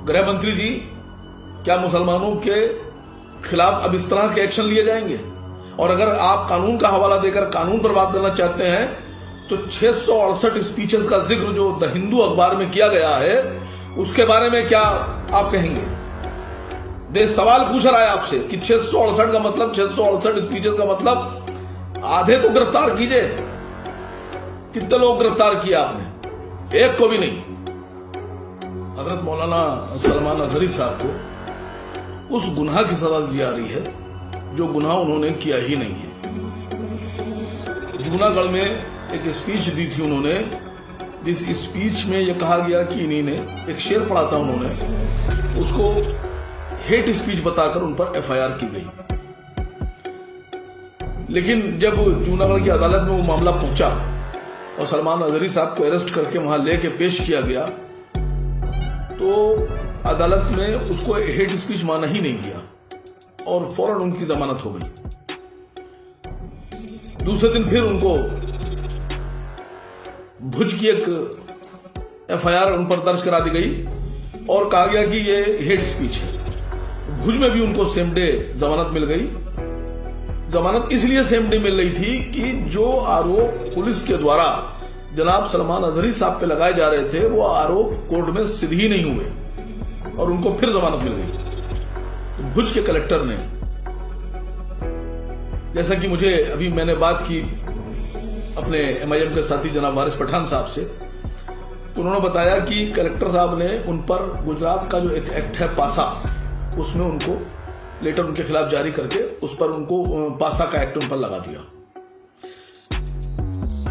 गृह मंत्री जी, क्या मुसलमानों के खिलाफ अब इस तरह के एक्शन लिए जाएंगे? और अगर आप कानून का हवाला देकर कानून पर बात करना चाहते हैं तो 668 स्पीचेस का जिक्र जो द हिंदू अखबार में किया गया है उसके बारे में क्या आप कहेंगे? देश सवाल पूछ रहा है आपसे कि 668 का मतलब, 668 स्पीचेस का मतलब आधे तो गिरफ्तार कीजिए। कितने लोग गिरफ्तार किया आपने? एक को भी नहीं। हजरत मौलाना सलमान अजहरी साहब को उस गुनाह की सजा दी जा रही है जो गुनाह उन्होंने किया ही नहीं है। जूनागढ़ में एक स्पीच दी थी उन्होंने, जिस स्पीच में यह कहा गया कि इन्हीं ने एक शेर पढ़ा था, उन्होंने उसको हेट स्पीच बताकर उन पर एफआईआर की गई। लेकिन जब जूनागढ़ की अदालत में वो मामला पहुंचा और सलमान अजहरी साहब को अरेस्ट करके वहां लेके पेश किया गया तो अदालत में उसको हेट स्पीच माना ही नहीं गया और फौरन उनकी जमानत हो गई। दूसरे दिन फिर उनको भुज की एक एफआईआर उन पर दर्ज करा दी गई और कहा गया कि ये हेट स्पीच है। भुज में भी उनको सेम डे जमानत मिल गई। जमानत इसलिए सेम डे मिल रही थी कि जो आरोप पुलिस के द्वारा जनाब सलमान अजहरी साहब पे लगाए जा रहे थे वो आरोप कोर्ट में सिद्ध ही नहीं हुए और उनको फिर जमानत मिल गई। तो भुज के कलेक्टर ने, जैसा कि मुझे अभी मैंने बात की अपने एमआईएम के साथी जनाब वारिस पठान साहब से, तो उन्होंने बताया कि कलेक्टर साहब ने उन पर गुजरात का जो एक एक्ट है पासा, उसमें उनको लेटर उनके खिलाफ जारी करके उस पर उनको पासा का एक्ट उन पर लगा दिया।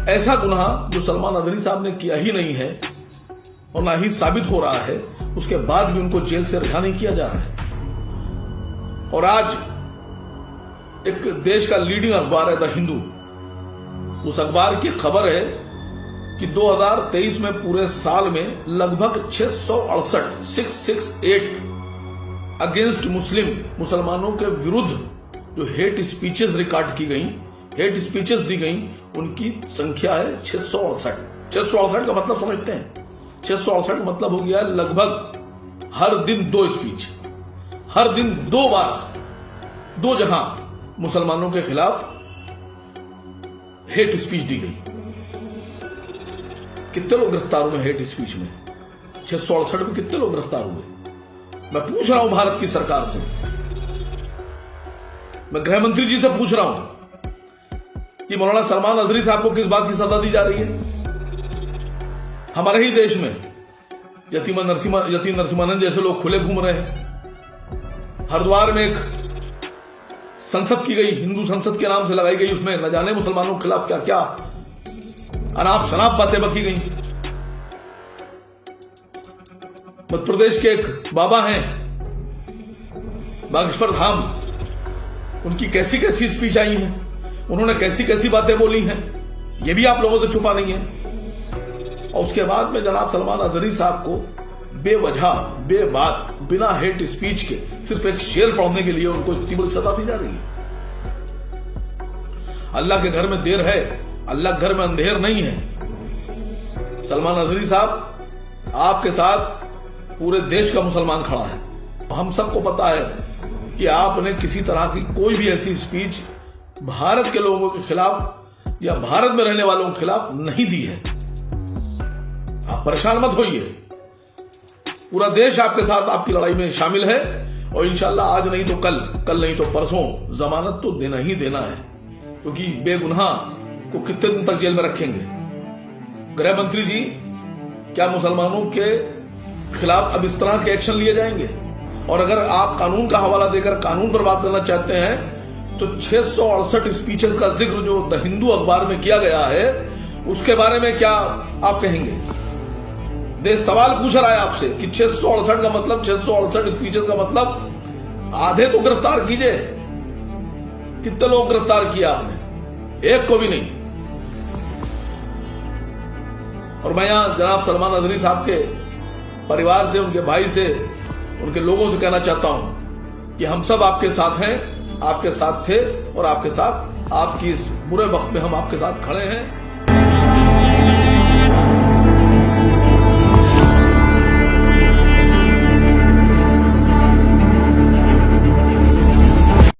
ऐसा गुनाह जो सलमान अजहरी साहब ने किया ही नहीं है और ना ही साबित हो रहा है, उसके बाद भी उनको जेल से रिहा नहीं किया जा रहा है। और आज एक देश का लीडिंग अखबार है द हिंदू, उस अखबार की खबर है कि 2023 में पूरे साल में लगभग 668 अगेंस्ट मुसलमानों के विरुद्ध जो हेट स्पीचेस रिकॉर्ड की गई, हेट स्पीचेस दी गई, उनकी संख्या है 668। 668 का मतलब समझते हैं? 668 का मतलब हो गया लगभग हर दिन 2 स्पीच, हर दिन 2 बार 2 जगह मुसलमानों के खिलाफ हेट स्पीच दी गई। कितने लोग गिरफ्तार हुए हेट स्पीच में? 668 में कितने लोग गिरफ्तार हुए? मैं पूछ रहा हूं भारत की सरकार से, मैं गृह मंत्री जी से पूछ रहा हूं कि मौलाना सलमान अजहरी साहब को किस बात की सजा दी जा रही है? हमारे ही देश में यतीम नरसिम्हानंद जैसे लोग खुले घूम रहे हैं। हरिद्वार में एक संसद की गई, हिंदू संसद के नाम से लगाई गई, उसमें न जाने मुसलमानों के खिलाफ क्या क्या अनाप शनाप बातें बकी गई। मध्य प्रदेश के एक बाबा हैं बागेश्वर धाम, उनकी कैसी कैसी स्पीच आई हैं, उन्होंने कैसी कैसी बातें बोली हैं, ये भी आप लोगों से छुपा नहीं है। और उसके बाद में जनाब सलमान अजहरी साहब को बेवजह, बेबात, बिना हेट स्पीच के सिर्फ एक शेर पढ़ने के लिए उनको इतनी बड़ी सजा दी जा रही है। अल्लाह के घर में देर है, अल्लाह के घर में अंधेर नहीं है। सलमान अजहरी साहब, आपके साथ पूरे देश का मुसलमान खड़ा है। हम सबको पता है कि आपने किसी तरह की कोई भी ऐसी स्पीच भारत के लोगों के खिलाफ या भारत में रहने वालों के खिलाफ नहीं दी है। आप परेशान मत होइए, पूरा देश आपके साथ आपकी लड़ाई में शामिल है और इंशाल्लाह आज नहीं तो कल नहीं तो परसों जमानत तो देना ही देना है, क्योंकि बेगुनाह को कितने दिन तक जेल में रखेंगे? गृह मंत्री जी, क्या मुसलमानों के खिलाफ अब इस तरह के एक्शन लिए जाएंगे? और अगर आप कानून का हवाला देकर कानून पर बात करना चाहते हैं तो 668 स्पीचेस का जिक्र जो द हिंदू अखबार में किया गया है उसके बारे में क्या आप कहेंगे? देश सवाल पूछ रहा है आपसे कि 668 का मतलब, 668 स्पीचेस का मतलब आधे तो गिरफ्तार कीजिए। कितने लोग गिरफ्तार किया आपने? एक को भी नहीं। और मैं यहां जनाब सलमान अजहरी साहब के परिवार से, उनके भाई से, उनके लोगों से कहना चाहता हूं कि हम सब आपके साथ हैं, आपके साथ थे और आपके साथ, आपकी इस बुरे वक्त में हम आपके साथ खड़े हैं।